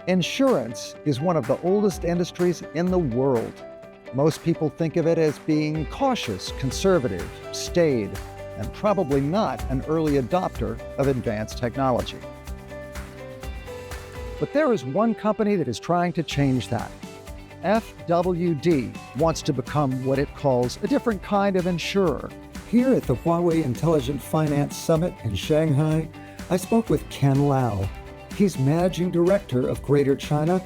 Insurance is one of the oldest industries in the world. Most people think of it as being cautious, conservative, staid, and probably not an early adopter of advanced technology. But there is one company that is trying to change that. FWD wants to become what it calls a different kind of insurer. Here at the Huawei Intelligent Finance Summit in Shanghai, I spoke with Ken Lau. He's Managing Director of Greater China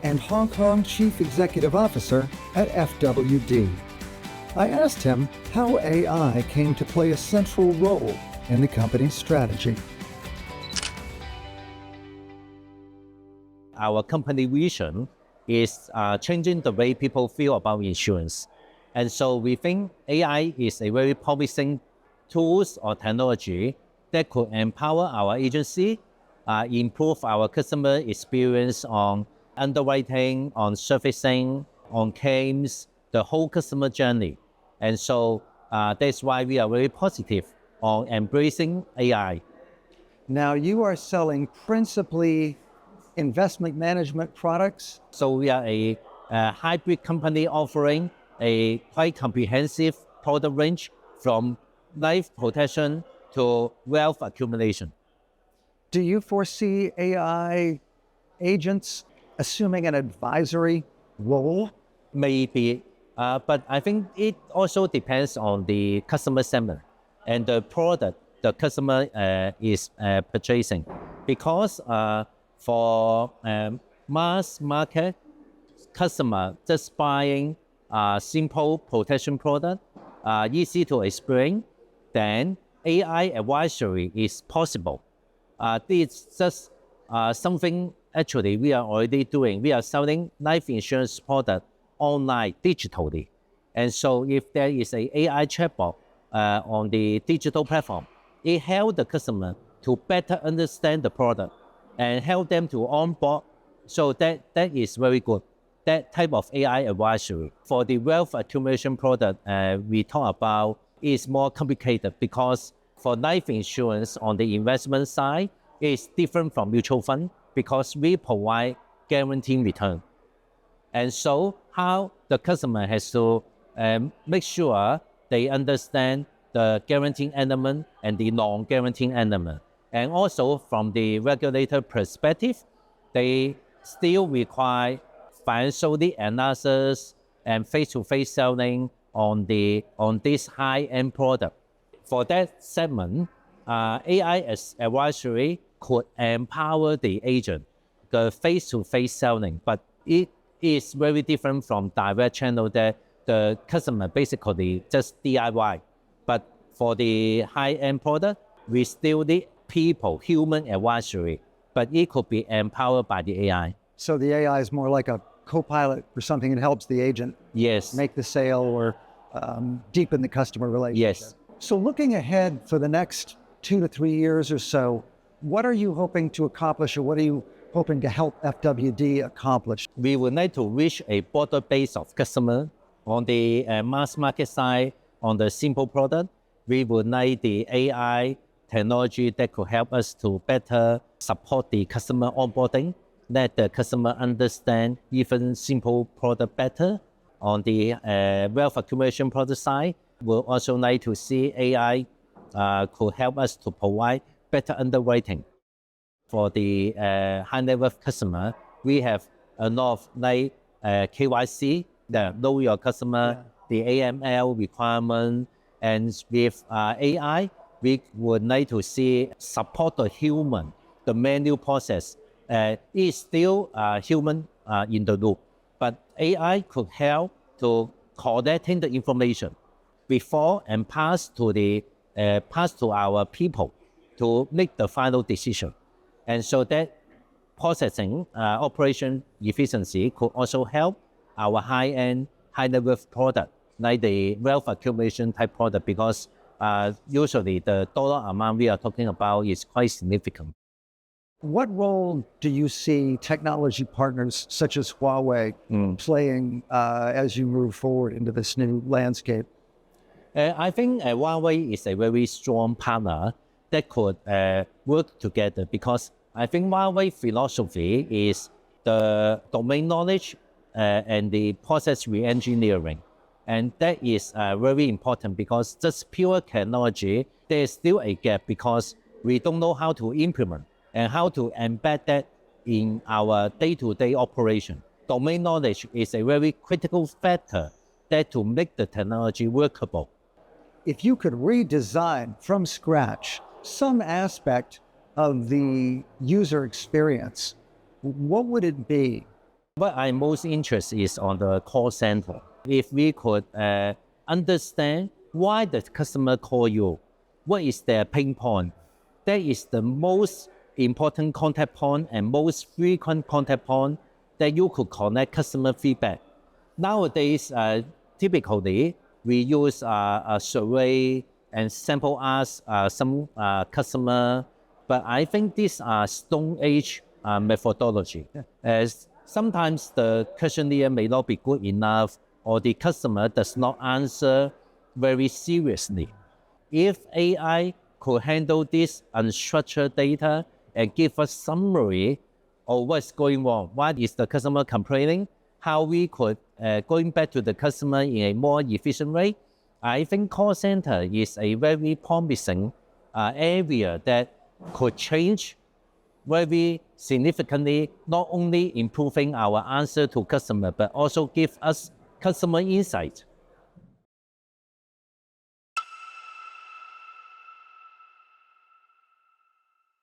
and Hong Kong Chief Executive Officer at FWD. I asked him how AI came to play a central role in the company's strategy. Our company vision is changing the way people feel about insurance. And so we think AI is a very promising tools or technology that could empower our agency, improve our customer experience on underwriting, on servicing, on claims, the whole customer journey. And so that's why we are very positive on embracing AI. Now you are selling principally investment management products? So we are a hybrid company offering a quite comprehensive product range from life protection to wealth accumulation. Do you foresee AI agents assuming an advisory role? Maybe, but I think it also depends on the customer segment and the product the customer is purchasing. Because for mass market customer just buying simple protection product, easy to explain, then AI advisory is possible. This is just something actually we are already doing. We are selling life insurance product online digitally. And so if there is an AI chatbot on the digital platform, it helps the customer to better understand the product and help them to onboard. So that is very good. That type of AI advisory. For the wealth accumulation product we talk about is more complicated because for life insurance on the investment side, it's different from mutual fund because we provide guaranteed return. And so how the customer has to make sure they understand the guaranteed element and the non-guaranteed element. And also from the regulator perspective, they still require financial analysis and face-to-face selling on this high-end product. For that segment, AI as advisory could empower the agent, the face-to-face selling, but it is very different from direct channel that the customer basically just DIY. But for the high-end product, we still need people, human advisory, but it could be empowered by the AI. So the AI is more like a co-pilot for something that helps the agent make the sale or deepen the customer relationship. Yes. So looking ahead for the next 2 to 3 years or so, what are you hoping to accomplish or what are you hoping to help FWD accomplish? We would like to reach a broader base of customers on the mass market side, on the simple product. We would like the AI technology that could help us to better support the customer onboarding, let the customer understand even simple product better. On the wealth accumulation product side, we'll also like to see AI could help us to provide better underwriting. For the high net worth customer, we have a lot of like KYC, the know your customer, the AML requirement, and with AI, we would like to see support the human, the manual process. Is still human in the loop, but AI could help to collecting the information before and pass to our people to make the final decision. And so that processing operation efficiency could also help our high-end, high net worth product, like the wealth accumulation type product, because usually the dollar amount we are talking about is quite significant. What role do you see technology partners such as Huawei playing as you move forward into this new landscape? I think Huawei is a very strong partner that could work together because I think Huawei philosophy is the domain knowledge and the process re-engineering. And that is very important because just pure technology, there is still a gap because we don't know how to implement and how to embed that in our day-to-day operation. Domain knowledge is a very critical factor that to make the technology workable. If you could redesign from scratch some aspect of the user experience, what would it be? What I'm most interested is on the call center. If we could understand why the customer call you, what is their pain point, that is the most important contact point and most frequent contact point that you could connect customer feedback. Nowadays, typically, we use a survey and sample ask some customer, but I think these are Stone Age methodology. As sometimes the questionnaire may not be good enough or the customer does not answer very seriously. If AI could handle this unstructured data and give us summary of what's going on, what is the customer complaining, how we could going back to the customer in a more efficient way, I think call center is a very promising area that could change very significantly, not only improving our answer to customer, but also give us customer insight.